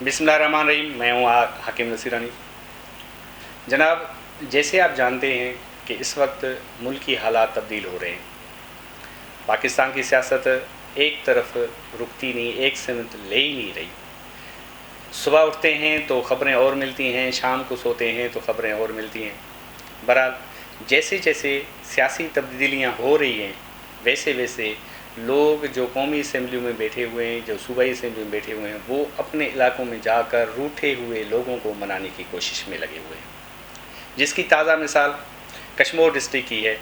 बिस्मिल्लाहिर्रहमानिर्रहीम। मैं हूँ हाकिम नसीरानी। जनाब, जैसे आप जानते हैं कि इस वक्त मुल्क की हालात तब्दील हो रहे हैं। पाकिस्तान की सियासत एक तरफ रुकती नहीं, एक सिमत ले ही नहीं रही। सुबह उठते हैं तो ख़बरें और मिलती हैं, शाम को सोते हैं तो ख़बरें और मिलती हैं। बहरहाल जैसे जैसे सियासी तब्दीलियाँ हो रही हैं, वैसे वैसे लोग जो कौमी असम्बली में बैठे हुए हैं, जो सूबाई असम्बली में बैठे हुए हैं, वो अपने इलाकों में जाकर रूठे हुए लोगों को मनाने की कोशिश में लगे हुए हैं। जिसकी ताज़ा मिसाल कश्मीर डिस्ट्रिक्ट की है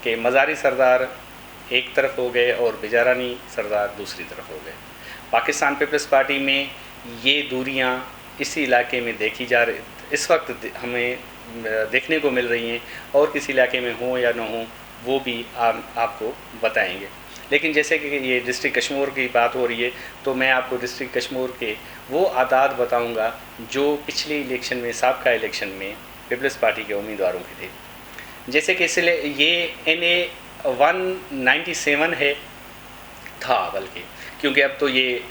कि मज़ारी सरदार एक तरफ हो गए और बिजारानी सरदार दूसरी तरफ हो गए। पाकिस्तान पीपल्स पार्टी में ये दूरियां इसी इलाके में देखी जा रही, इस वक्त हमें देखने को मिल रही हैं, और किसी इलाके में हो या ना हो वो भी आपको बताएंगे। लेकिन जैसे कि ये डिस्ट्रिक्ट कश्मीर की बात हो रही है, तो मैं आपको डिस्ट्रिक्ट कश्मीर के वो आदाद बताऊंगा जो पिछले इलेक्शन में, साबका इलेक्शन में पीपल्स पार्टी के उम्मीदवारों के थे। जैसे कि इसलिए ये NA 197 है था, बल्कि क्योंकि अब तो ये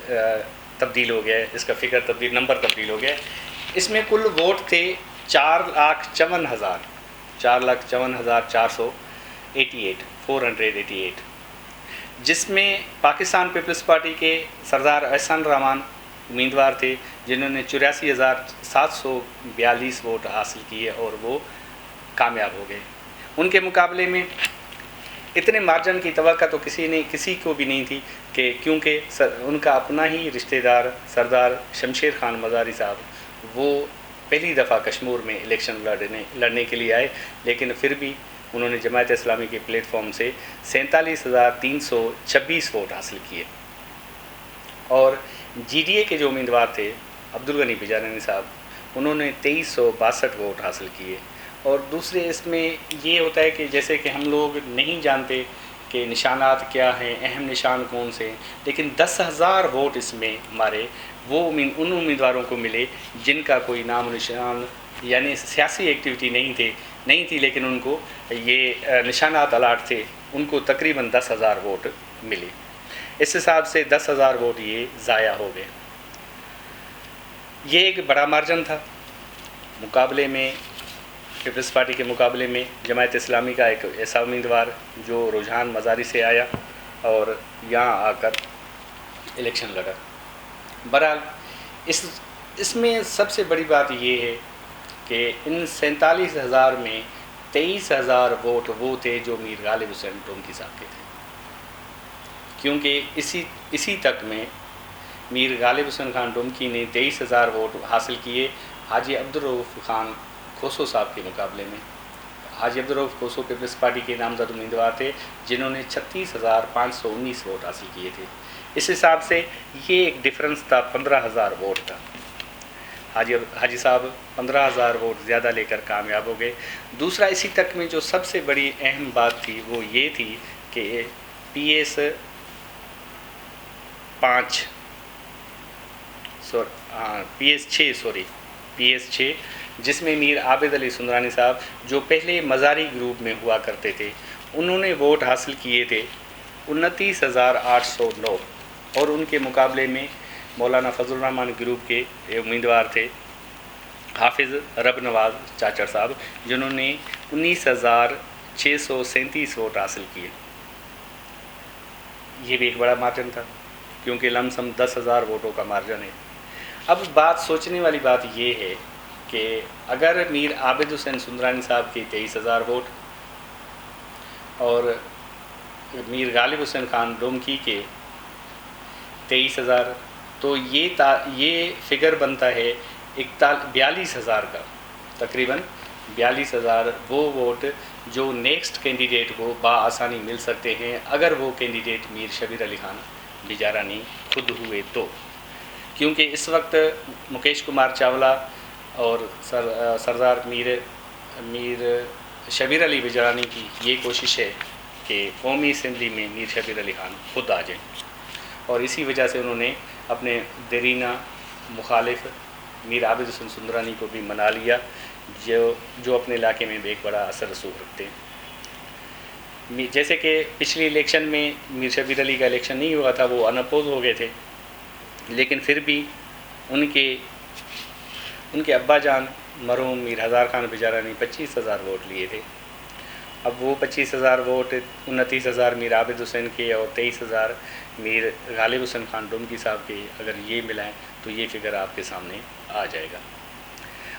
तब्दील हो गया है, इसका फिगर तब्दील, नंबर तब्दील हो गया है। इसमें कुल वोट थे 4,54,488, जिसमें पाकिस्तान पीपल्स पार्टी के सरदार एहसान रहमान उम्मीदवार थे, जिन्होंने 84,742 वोट हासिल किए और वो कामयाब हो गए। उनके मुकाबले में इतने मार्जिन की तवक्को तो किसी को भी नहीं थी कि क्योंकि उनका अपना ही रिश्तेदार सरदार शमशेर खान मज़ारी साहब वो पहली दफ़ा कश्मीर में इलेक्शन लड़ने के लिए आए, लेकिन फिर भी उन्होंने जमात इस्लामी के प्लेटफॉर्म से 47,326 वोट हासिल किए। और GDA के जो उम्मीदवार थे अब्दुल गनी बिजारानी साहब, उन्होंने 2362 वोट हासिल किए। और दूसरे इसमें ये होता है कि जैसे कि हम लोग नहीं जानते कि निशानात क्या हैं, अहम निशान कौन से हैं, लेकिन 10,000 वोट इसमें हमारे वो उन उम्मीदवारों को मिले जिनका कोई नाम निशान यानी सियासी एक्टिविटी नहीं थी, लेकिन उनको ये निशानात अलाट थे, उनको तकरीबन 10,000 वोट मिले। इस हिसाब से 10,000 वोट ये ज़ाया हो गए। ये एक बड़ा मार्जिन था। मुकाबले में पीपल्स पार्टी के मुकाबले में जमात इस्लामी का एक ऐसा उम्मीदवार जो रुझान मज़ारी से आया और यहाँ आकर इलेक्शन लड़ा। बहरहाल इसमें सबसे बड़ी बात ये है कि इन 47,000 में 23,000 वोट वो थे जो मीर गालिब हुसैन डोमकी साहब के थे, क्योंकि इसी तक में मीर गालिब हुसैन खान डोमकी ने 23,000 वोट हासिल किए हाजी अब्दुल रऊफ़ खान खोसो साहब के मुकाबले में। हाजी अब्दुल रऊफ़ खोसो पीपल्स पार्टी के नामजद उम्मीदवार थे, जिन्होंने 36,519 वोट हासिल किए थे। इस हिसाब से ये एक डिफरेंस था, 15,000 वोट था। हाजी साहब 15,000 वोट ज़्यादा लेकर कामयाब हो गए। दूसरा, इसी तक में जो सबसे बड़ी अहम बात थी वो ये थी कि PS 6 जिसमें मीर आबिद अली सुंदरानी साहब जो पहले मज़ारी ग्रुप में हुआ करते थे, उन्होंने वोट हासिल किए थे 29,809, और उनके मुकाबले में मौलाना फजल रहमान ग्रुप के उम्मीदवार थे हाफिज़ रब नवाज चाचर साहब, जिन्होंने 19,637 वोट हासिल किए। ये भी एक बड़ा मार्जिन था, क्योंकि लमसम 10,000 वोटों का मार्जिन है। अब बात सोचने वाली बात ये है कि अगर मीर आबिद हुसैन सुंदरानी साहब के 23,000 वोट और मीर गालिब हुसैन खान डोमकी के 23,000, तो ये फिगर बनता है 42,000 का, तकरीबन 42,000 वो वोट जो नेक्स्ट कैंडिडेट को बआसानी मिल सकते हैं अगर वो कैंडिडेट मीर शबीर अली खान बिजारानी खुद हुए तो। क्योंकि इस वक्त मुकेश कुमार चावला और सरदार मीर शबीर अली बिजारानी की ये कोशिश है कि कौमी असम्बली में मीर शबीर अली खान खुद आ जाए, और इसी वजह से उन्होंने अपने देरीना मुखालिफ मीर आबिद हुसैन सुंदरानी को भी मना लिया, जो अपने इलाके में भी एक बड़ा असर रसूख रखते हैं। जैसे कि पिछले इलेक्शन में मीर शबीर अली का इलेक्शन नहीं हुआ था, वो अनअपोज हो गए थे, लेकिन फिर भी ان کے ابا جان مرحوم میر ہزار خان بجارانی 25,000 ووٹ لیے تھے. اب وہ 25,000 ووٹ 29,000 میر عابد حسین کے اور 23,000 میر غالب حسین خان ڈومکی صاحب کے اگر یہ ملائیں تو یہ فگر آپ کے سامنے آ جائے گا.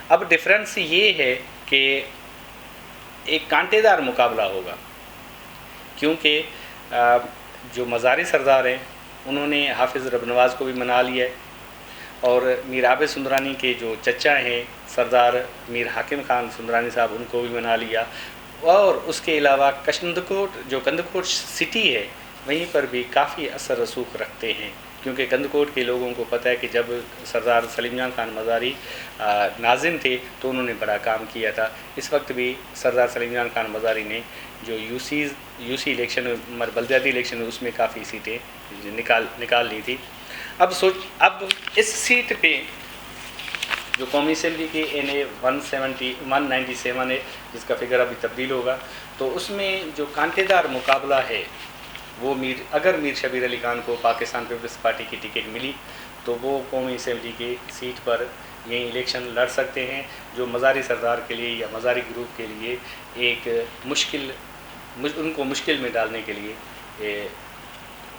اب ڈفرینس یہ ہے کہ ایک کانٹے دار مقابلہ ہوگا، کیونکہ جو مزاری سردار ہیں انہوں نے حافظ رب نواز کو بھی منا لیا ہے، اور میر عابد سندرانی کے جو چچا ہیں سردار میر حاکم خان سندرانی صاحب ان کو بھی منا لیا. اور اس کے علاوہ کندکوٹ سٹی ہے وہیں پر بھی کافی اثر رسوخ رکھتے ہیں، کیونکہ کندکوٹ کے لوگوں کو پتہ ہے کہ جب سردار سلیم جان خان مزاری ناظم تھے تو انہوں نے بڑا کام کیا تھا. اس وقت بھی سردار سلیم جان خان مزاری نے جو یو سی الیکشن بلدیاتی الیکشن اس میں کافی سیٹیں نکال لی تھی. اب اس سیٹ پہ جو قومی اسمبلی کی NA 197 ہے جس کا فگر ابھی تبدیل ہوگا، تو اس میں جو کانٹے دار مقابلہ ہے وہ اگر میر شبیر علی خان کو پاکستان پیپلز پارٹی کی ٹکٹ ملی تو وہ قومی اسمبلی کی سیٹ پر یہیں الیکشن لڑ سکتے ہیں، جو مزاری سردار کے لیے یا مزاری گروپ کے لیے ایک ان کو مشکل میں ڈالنے کے لیے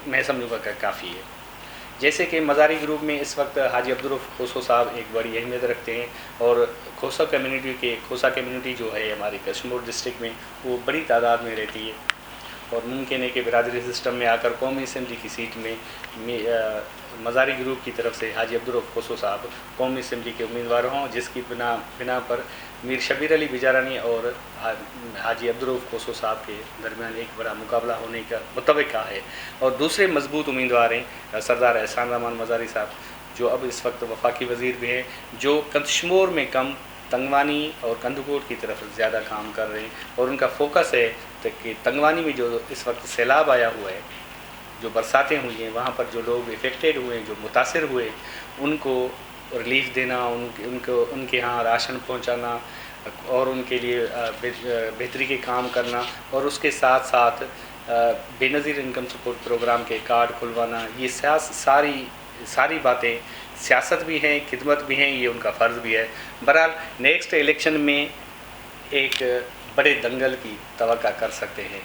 میں سمجھوں گا کہ کافی ہے. جیسے کہ مزاری گروپ میں اس وقت حاجی عبدالرؤف کھوسو صاحب ایک بڑی اہمیت رکھتے ہیں، اور کھوسا کمیونٹی جو ہے ہماری کشمیر ڈسٹرکٹ میں وہ بڑی تعداد میں رہتی ہے، اور ممکن ہے کہ برادری سسٹم میں آ کر قومی اسمبلی کی سیٹ میں مزاری گروپ کی طرف سے حاجی عبدالرؤف کھوسو صاحب قومی اسمبلی کے امیدوار ہوں، جس کی بنا پر میر شبیر علی بجارانی اور حاجی عبدالرؤف کھوسو صاحب کے درمیان ایک بڑا مقابلہ ہونے کا متوقع ہے. اور دوسرے مضبوط امیدوار ہیں سردار احسان رحمان مزاری صاحب، جو اب اس وقت وفاقی وزیر بھی ہیں، جو کشمور میں کم تنگوانی اور کندکوٹ کی طرف زیادہ کام کر رہے ہیں، اور ان کا فوکس ہے کہ تنگوانی میں جو اس وقت سیلاب آیا ہوا ہے، جو برساتیں ہوئی ہیں، وہاں پر جو لوگ افیکٹڈ ہوئے جو متاثر ہوئے ان کو ریلیف دینا، ان کے ہاں راشن پہنچانا اور ان کے لیے بہتری کے کام کرنا، اور اس کے ساتھ ساتھ بے نظیر انکم سپورٹ پروگرام کے کارڈ کھلوانا، یہ ساری باتیں سیاست بھی ہیں، خدمت بھی ہیں، یہ ان کا فرض بھی ہے. بہرحال نیکسٹ الیکشن میں ایک بڑے دنگل کی توقع کر سکتے ہیں،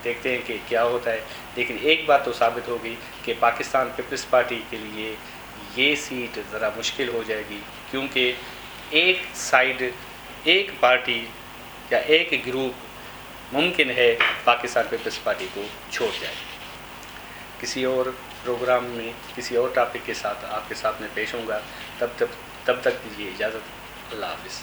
دیکھتے ہیں کہ کیا ہوتا ہے. لیکن ایک بات تو ثابت ہوگی کہ پاکستان پیپلز پارٹی کے لیے یہ سیٹ ذرا مشکل ہو جائے گی، کیونکہ ایک پارٹی یا ایک گروپ ممکن ہے پاکستان پیپلز پارٹی کو چھوڑ جائے. کسی اور پروگرام میں کسی اور ٹاپک کے ساتھ آپ کے ساتھ میں پیش ہوں گا. تب تک دیجیے اجازت. اللہ حافظ.